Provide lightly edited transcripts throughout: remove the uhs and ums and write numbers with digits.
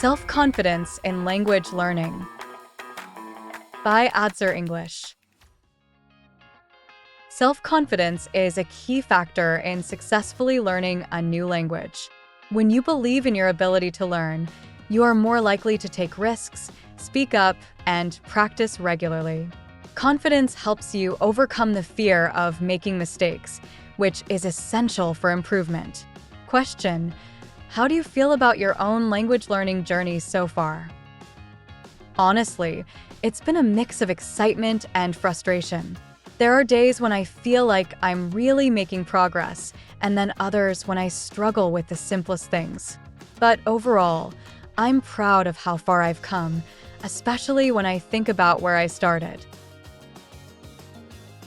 Self-confidence in language learning by Adser English. Self-confidence is a key factor in successfully learning a new language. When you believe in your ability to learn, you are more likely to take risks, speak up, and practice regularly. Confidence helps you overcome the fear of making mistakes, which is essential for improvement. Question: how do you feel about your own language learning journey so far? Honestly, it's been a mix of excitement and frustration. There are days when I feel like I'm really making progress, and then others when I struggle with the simplest things. But overall, I'm proud of how far I've come, especially when I think about where I started.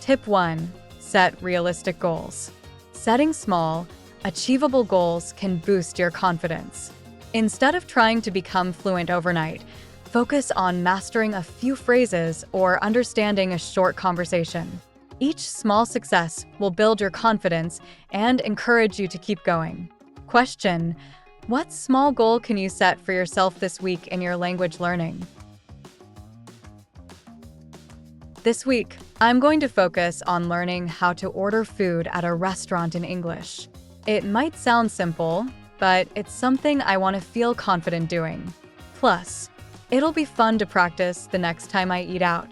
Tip 1. Set realistic goals. Setting small, achievable goals can boost your confidence. Instead of trying to become fluent overnight, focus on mastering a few phrases or understanding a short conversation. Each small success will build your confidence and encourage you to keep going. Question: what small goal can you set for yourself this week in your language learning? This week, I'm going to focus on learning how to order food at a restaurant in English. It might sound simple, but it's something I want to feel confident doing. Plus, it'll be fun to practice the next time I eat out.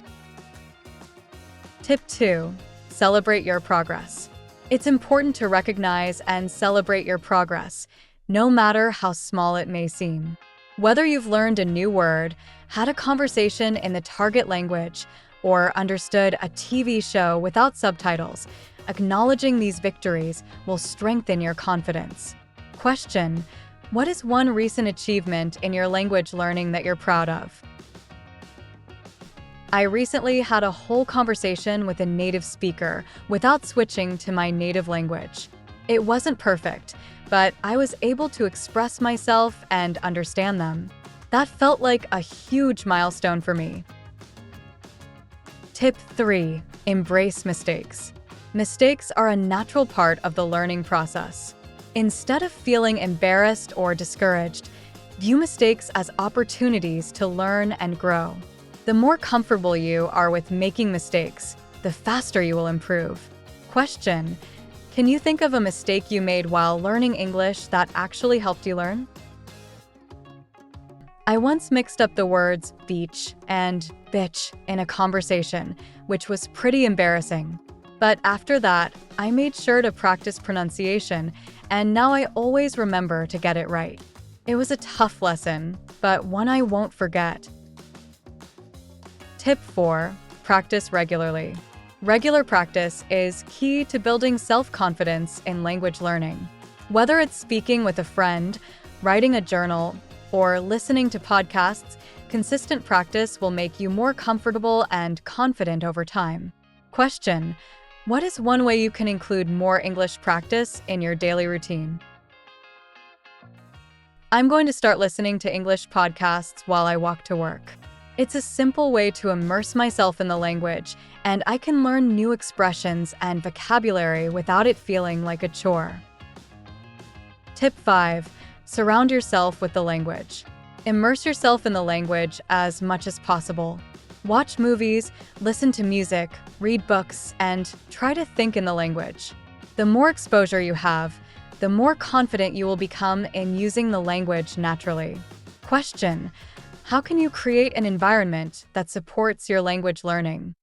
Tip 2. Celebrate your progress. It's important to recognize and celebrate your progress, no matter how small it may seem. Whether you've learned a new word, had a conversation in the target language, or understood a TV show without subtitles, acknowledging these victories will strengthen your confidence. Question: what is one recent achievement in your language learning that you're proud of? I recently had a whole conversation with a native speaker without switching to my native language. It wasn't perfect, but I was able to express myself and understand them. That felt like a huge milestone for me. Tip 3. Embrace mistakes. Mistakes are a natural part of the learning process. Instead of feeling embarrassed or discouraged, view mistakes as opportunities to learn and grow. The more comfortable you are with making mistakes, the faster you will improve. Question: can you think of a mistake you made while learning English that actually helped you learn? I once mixed up the words beach and bitch in a conversation, which was pretty embarrassing. But after that, I made sure to practice pronunciation, and now I always remember to get it right. It was a tough lesson, but one I won't forget. Tip 4. Practice regularly. Regular practice is key to building self-confidence in language learning. Whether it's speaking with a friend, writing a journal, or listening to podcasts, consistent practice will make you more comfortable and confident over time. Question: what is one way you can include more English practice in your daily routine? I'm going to start listening to English podcasts while I walk to work. It's a simple way to immerse myself in the language, and I can learn new expressions and vocabulary without it feeling like a chore. Tip 5. Surround yourself with the language. Immerse yourself in the language as much as possible. Watch movies, listen to music, read books, and try to think in the language. The more exposure you have, the more confident you will become in using the language naturally. Question: how can you create an environment that supports your language learning?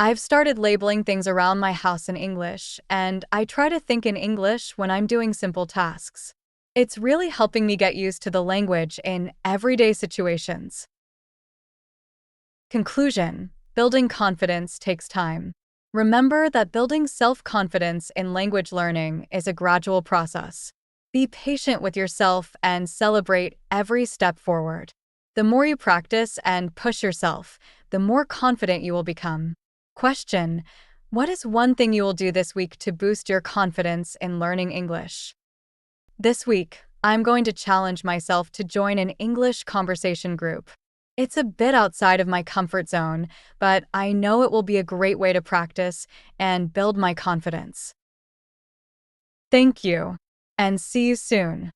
I've started labeling things around my house in English, and I try to think in English when I'm doing simple tasks. It's really helping me get used to the language in everyday situations. Conclusion: building confidence takes time. Remember that building self-confidence in language learning is a gradual process. Be patient with yourself and celebrate every step forward. The more you practice and push yourself, the more confident you will become. Question: what is one thing you will do this week to boost your confidence in learning English? This week, I'm going to challenge myself to join an English conversation group. It's a bit outside of my comfort zone, but I know it will be a great way to practice and build my confidence. Thank you, and see you soon.